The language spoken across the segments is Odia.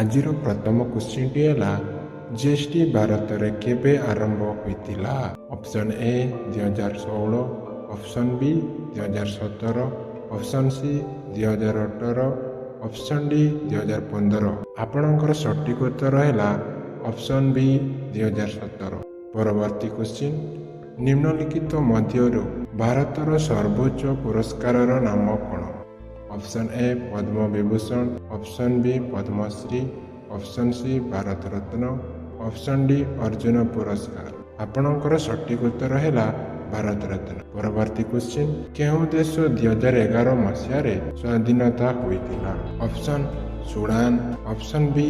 ଆଜିର ପ୍ରଥମ କ୍ୱେଶ୍ଚିନ୍ଟି ହେଲା ଜିଏସ୍ଟି ଭାରତରେ କେବେ ଆରମ୍ଭ ହୋଇଥିଲା? Option A 2016, option B 2017, option C 2018, option D 2015। ଆପଣଙ୍କର ସଠିକ୍ ଉତ୍ତର ହେଲା ଅପସନ୍ ବି 2017। ପରବର୍ତ୍ତୀ କ୍ୱେଶ୍ଚିନ୍, ନିମ୍ନଲିଖିତ ମଧ୍ୟରୁ ଭାରତର ସର୍ବୋଚ୍ଚ ପୁରସ୍କାରର ନାମ କ'ଣ? Option A Padma Vibhushan, option B Padma Shri, option C Bharat Ratna, option D Arjun ପୁରସ୍କାର। ଆପଣଙ୍କର ସଠିକ୍ ଉତ୍ତର ହେଲା ଭାରତ ରତ୍ନ। ପରବର୍ତ୍ତୀ କ୍ୱେଶ୍ଚିନ୍, କେଉଁ ଦେଶ 2011 ମସିହାରେ ସ୍ୱାଧୀନତା ହୋଇଥିଲା? Option Sudan, option B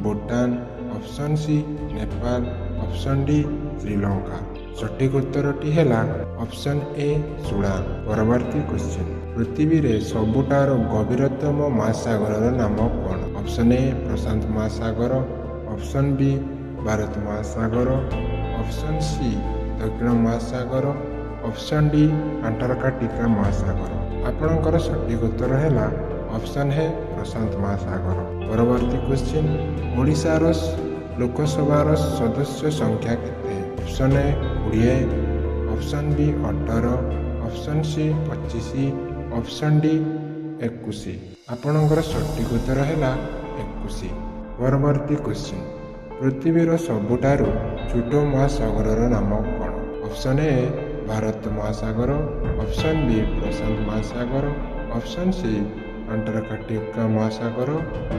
Bhutan, option C Nepal, option D Sri Lanka. ସଠିକ୍ ଉତ୍ତରଟି ହେଲା ଅପସନ୍ ଏ ସୁଦାନ। ପରବର୍ତ୍ତୀ କ୍ୱେଶ୍ଚିନ୍, ପୃଥିବୀରେ ସବୁଠାରୁ ଗଭୀରତମ ମହାସାଗରର ନାମ କ'ଣ? ଅପସନ୍ ଏ ପ୍ରଶାନ୍ତ ମହାସାଗର, ଅପସନ୍ ବି ଭାରତ ମହାସାଗର, ଅପସନ୍ ସି ଦକ୍ଷିଣ ମହାସାଗର, ଅପସନ୍ ଡି ଆଣ୍ଟାର୍କଟିକା ମହାସାଗର। ଆପଣଙ୍କର ସଠିକ୍ ଉତ୍ତର ହେଲା ଅପସନ୍ ଏ ପ୍ରଶାନ୍ତ ମହାସାଗର। ପରବର୍ତ୍ତୀ କ୍ୱେଶ୍ଚିନ୍, ଓଡ଼ିଶାର ଲୋକସଭାର ସଦସ୍ୟ ସଂଖ୍ୟା କେତେ? Option A 20, option B 18, option C 25, option D 21। ଆପଣଙ୍କର ସଠିକ୍ ଉତ୍ତର ହେଲା 21। ପରବର୍ତ୍ତୀ କ୍ୱେଶ୍ଚିନ୍, ପୃଥିବୀର ସବୁଠାରୁ ଛୋଟ ମହାସାଗରର ନାମ କ'ଣ? ଅପସନ୍ ଏ ଭାରତ ମହାସାଗର, ଅପସନ୍ ବି ପ୍ରଶାନ୍ତ ମହାସାଗର, ଅପସନ୍ ସି ଆଣ୍ଟାର୍କଟିକା ମହାସାଗର,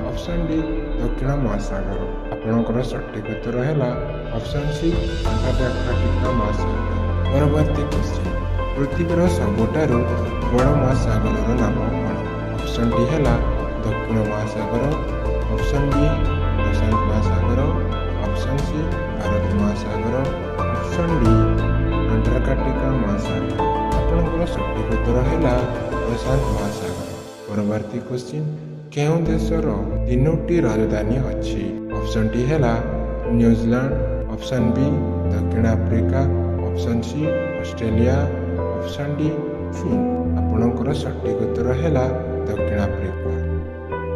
ଅପସନ୍ ଡି ଦକ୍ଷିଣ ମହାସାଗର। ଆପଣଙ୍କର ସଠିକ୍ ଉତ୍ତର ହେଲା ଅପସନ୍ ସି ଆଣ୍ଟାର୍କଟିକା ମହାସାଗର। ପରବର୍ତ୍ତୀ କ୍ୱେଶ୍ଚିନ୍, ପୃଥିବୀର ସବୁଠାରୁ ବଡ଼ ମହାସାଗରର ନାମ କ'ଣ? ଅପସନ୍ ଡି ହେଲା ଦକ୍ଷିଣ ମହାସାଗର, ଅପସନ୍ ବି ପ୍ରଶାନ୍ତ ମହାସାଗର, ଅପସନ୍ ସି ଭାରତ ମହାସାଗର, ଅପସନ୍ ଡି ଆଣ୍ଟାର୍କଟିକା ମହାସାଗର। ଆପଣଙ୍କର ସଠିକ୍ ଉତ୍ତର ହେଲା ପ୍ରଶାନ୍ତ ମହାସାଗର। ପରବର୍ତ୍ତୀ କ୍ୱେଶ୍ଚିନ୍, କେଉଁ ଦେଶର 3ଟି ରାଜଧାନୀ ଅଛି? ଅପସନ୍ ଡି ହେଲା ନ୍ୟୁଜିଲାଣ୍ଡ, ଅପସନ୍ ବି ଦକ୍ଷିଣ Africa, option C Australia, option D ଚୀନ। ଆପଣଙ୍କର ସଠିକ୍ ଉତ୍ତର ହେଲା ଦକ୍ଷିଣ ଆଫ୍ରିକା।